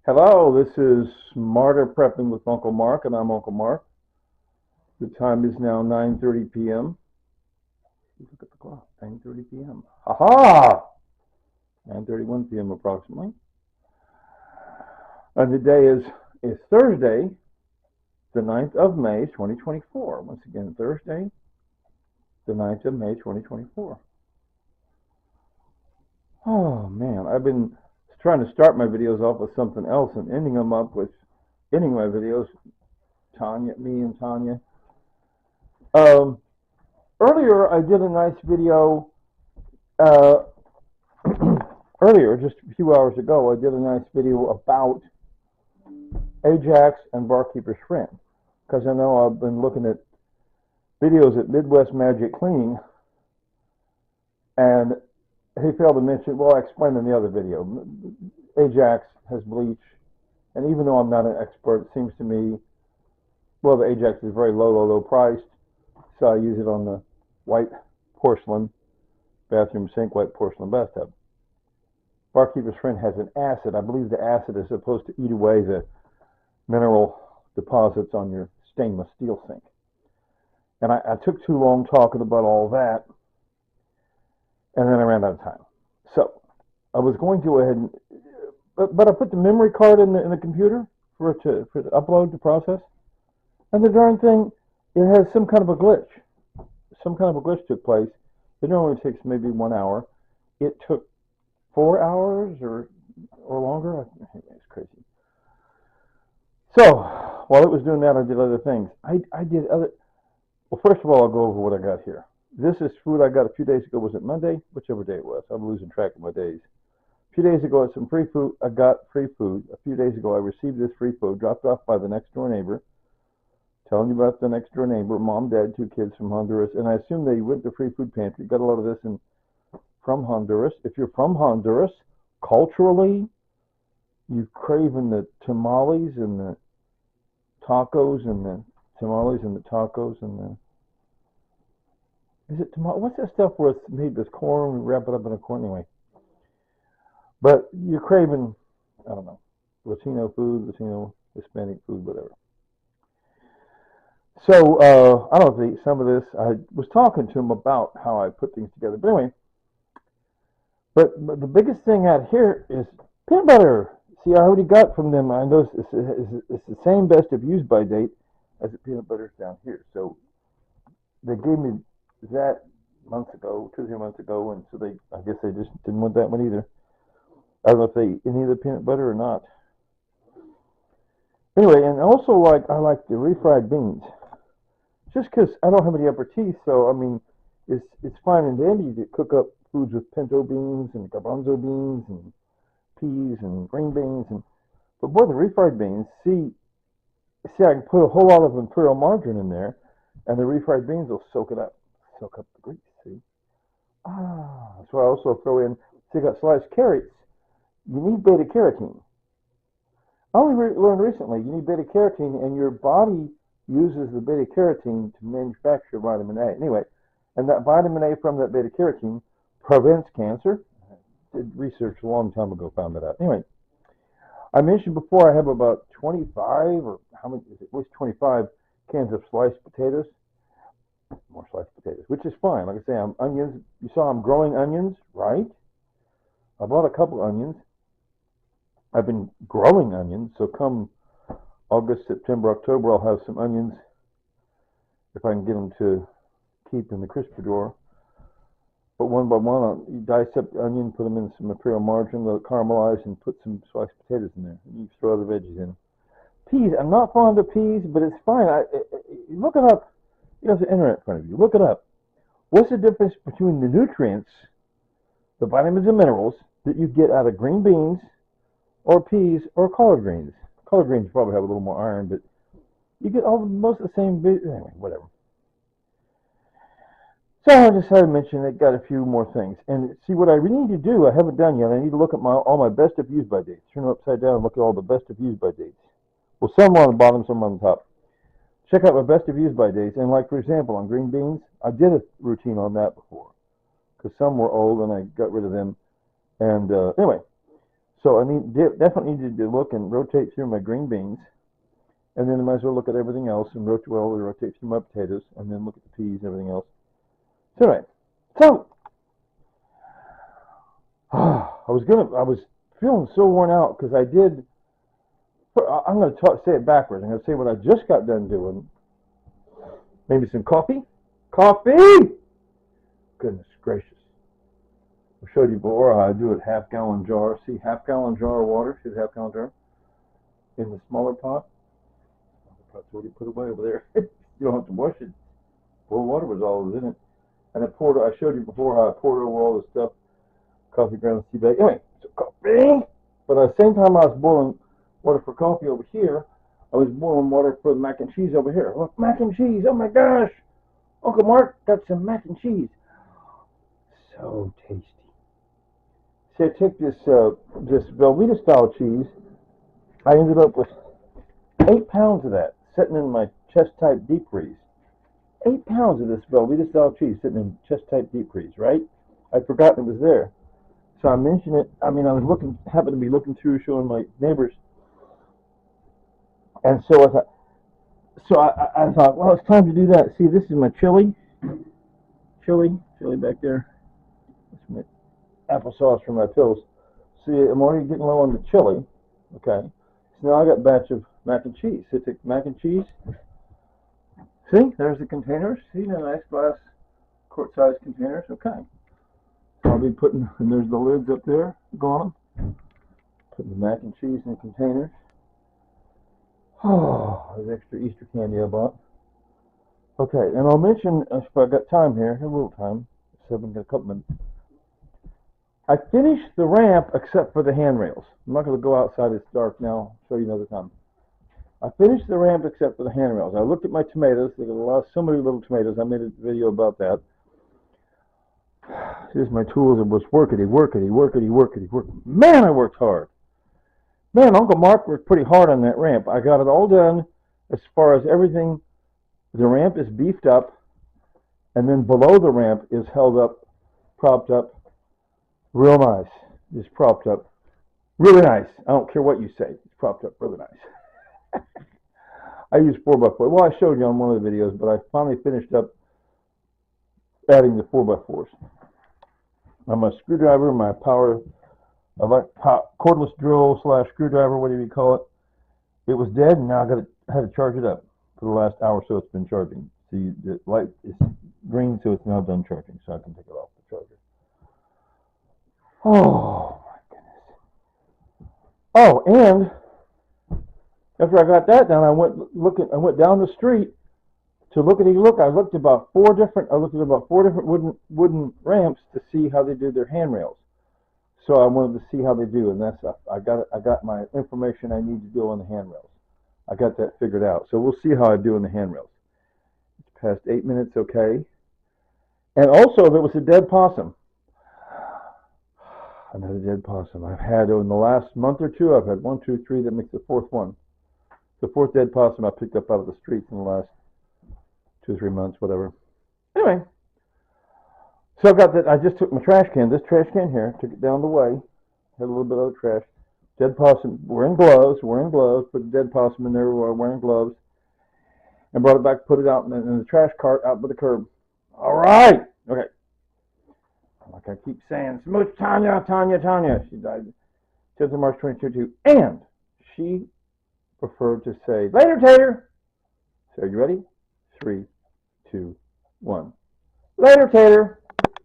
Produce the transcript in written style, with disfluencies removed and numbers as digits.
Hello, this is Smarter Prepping with Uncle Mark, and I'm Uncle Mark. The time is now 9:30 p.m. Look at the clock, 9:30 p.m. Ha! 9:31 p.m. approximately. And the day is Thursday, the 9th of May, 2024. Once again, Thursday, the 9th of May, 2024. Oh man, I've been trying to start my videos off with something else and ending my videos. Me and Tanya. Um, Earlier, I did a nice video. Uh, Earlier, just a few hours ago, I did a nice video about Ajax and Barkeeper's Friend, because I know I've been looking at videos at Midwest Magic Cleaning, and he failed to mention. Well, I explained in the other video. Ajax has bleach, and even though I'm not an expert, it seems to me, well, the Ajax is very low priced, so I use it on the white porcelain bathroom sink, white porcelain bathtub. Barkeeper's Friend has an acid. I believe the acid is supposed to eat away the mineral deposits on your stainless steel sink. And I took too long talking about all that, and then I ran out of time. So I was going to go ahead and, but I put the memory card in the computer for it to upload to process, and the darn thing, it has some kind of a glitch. Some kind of a glitch took place. It normally takes maybe 1 hour. It took 4 hours or longer. It's crazy. So while it was doing that, I did other things. I did other. Well, first of all, I'll go over what I got here. This is food I got a few days ago. Was it Monday? Whichever day it was. I'm losing track of my days. A few days ago, I got some free food. I got free food. A few days ago, I received this free food dropped off by the next door neighbor. Telling you about the next door neighbor, mom, dad, 2 kids from Honduras, and I assume they went to free food pantry. Got a lot of this from Honduras. If you're from Honduras, culturally, you've craving the tamales and the tacos and the tamales and the tacos and the. Is it tamale? What's that stuff where it's made with corn? We wrap it up in a corn anyway. But you're craving, I don't know, Latino food, Latino, Hispanic food, whatever. So I don't know if some of this. I was talking to him about how I put things together. But anyway, but the biggest thing out here is peanut butter. See, I already got from them. I know it's the same best of use by date as the peanut butter down here. So they gave me that months ago, 2 or 3 months ago, and so I guess they just didn't want that one either. I don't know if they eat any of the peanut butter or not. Anyway, and also I like the refried beans, just because I don't have any upper teeth. So I mean, it's fine and dandy to cook up foods with pinto beans and garbanzo beans and peas and green beans, but boy, the refried beans. See, I can put a whole lot of imperial margarine in there, and the refried beans will soak up the grease. See, so I also throw in. See, I got sliced carrots. You need beta carotene. I only learned recently you need beta carotene, and your body uses the beta carotene to manufacture vitamin A. Anyway, and that vitamin A from that beta carotene prevents cancer. I did research a long time ago, found that out. Anyway, I mentioned before I have about 25 or how many? Is it? At least 25 cans of sliced potatoes. More sliced potatoes, which is fine. Like I say, onions. You saw I'm growing onions, right? I bought a couple onions. I've been growing onions, so come August, September, October, I'll have some onions if I can get them to keep in the crisper drawer. But one by one, you dice up the onion, put them in some imperial margarine, let it caramelize, and put some sliced potatoes in there. And you throw other veggies in. Peas, I'm not fond of peas, but it's fine. Look it up. You have the internet in front of you. Look it up. What's the difference between the nutrients, the vitamins and minerals that you get out of green beans or peas or collard greens? Collard greens probably have a little more iron, but you get most of the same. Anyway, whatever. So I decided to mention it. Got a few more things, and see what I really need to do. I haven't done yet. I need to look at all my best of use by dates. Turn them upside down and look at all the best of use by dates. Well, some are on the bottom, some are on the top. Check out my best of use by dates, and like for example, on green beans, I did a routine on that before, because some were old and I got rid of them. And anyway, So I definitely need to look and rotate through my green beans, and then I might as well look at everything else and rotate through my potatoes, and then look at the peas and everything else. So anyway, so I was feeling so worn out because I'm going to say it backwards. I'm going to say what I just got done doing. Maybe some coffee. Coffee! Goodness gracious. I showed you before how I do it half-gallon jar. See, half-gallon jar of water. See the half-gallon jar? In the smaller pot. The pot's already put away over there. You don't have to wash it. Boiled water was all that was in it. And I showed you before how I poured over all the stuff. Coffee grounds, tea bag. Anyway, so coffee. But at the same time I was boiling water for coffee over here, I was boiling water for the mac and cheese over here. Look, mac and cheese. Oh my gosh. Uncle Mark got some mac and cheese. So tasty. So I took this Velveeta style cheese. I ended up with 8 pounds of that sitting in my chest type deep freeze. 8 pounds of this Velveeta style cheese sitting in chest type deep freeze, right? I'd forgotten it was there. So I mentioned it. I mean, happened to be looking through, showing my neighbors. And so I thought, well, it's time to do that. See, this is my chili back there. That's my applesauce for my pills. See, I'm already getting low on the chili. Okay. So now I got a batch of mac and cheese. So take mac and cheese. See, there's the containers. See, the nice glass quart-sized containers. Okay. So I'll be putting, and there's the lids up there. Go on them. Putting the mac and cheese in the containers. Oh, there's extra Easter candy I bought. Okay, and I'll mention, if I got time here, a little time, so I've got a couple minutes. I finished the ramp except for the handrails. I'm not going to go outside, it's dark now. I'll show you another time. I finished the ramp except for the handrails. I looked at my tomatoes. They got so many little tomatoes. I made a video about that. Here's my tools. It was workity. Man, I worked hard. Man, Uncle Mark worked pretty hard on that ramp. I got it all done as far as everything. The ramp is beefed up, and then below the ramp is held up, propped up, real nice. Just propped up, really nice. I don't care what you say. It's propped up really nice. I use 4x4. Well, I showed you on one of the videos, but I finally finished up adding the 4x4s. My screwdriver, my cordless drill / screwdriver, whatever you call it. It was dead, and now I had to charge it up. For the last hour or so, it's been charging. See, the light is green, so it's now done charging, so I can take it off the charger. Oh my goodness! Oh, and after I got that done, I went down the street to look. I looked at about four different wooden ramps to see how they do their handrails. So I wanted to see how they do, and I got my information I need to do on the handrails. I got that figured out. So we'll see how I do in the handrails. It's past 8 minutes, okay. And also, there was a dead possum. Another dead possum. I've had, in the last month or two, I've had 1, 2, 3, that makes the fourth one. The fourth dead possum I picked up out of the streets in the last 2 or 3 months, whatever. Anyway, so I got that. I just took my trash can, this trash can here, took it down the way, had a little bit of the trash. Dead possum, wearing gloves, put the dead possum in there wearing gloves, and brought it back, put it out in the trash cart out by the curb. All right. Okay. Like I keep saying, Smooch Tanya. She died 10th of March 2022, and she preferred to say, later, Tater. So are you ready? 3, 2, 1. Later, Tater.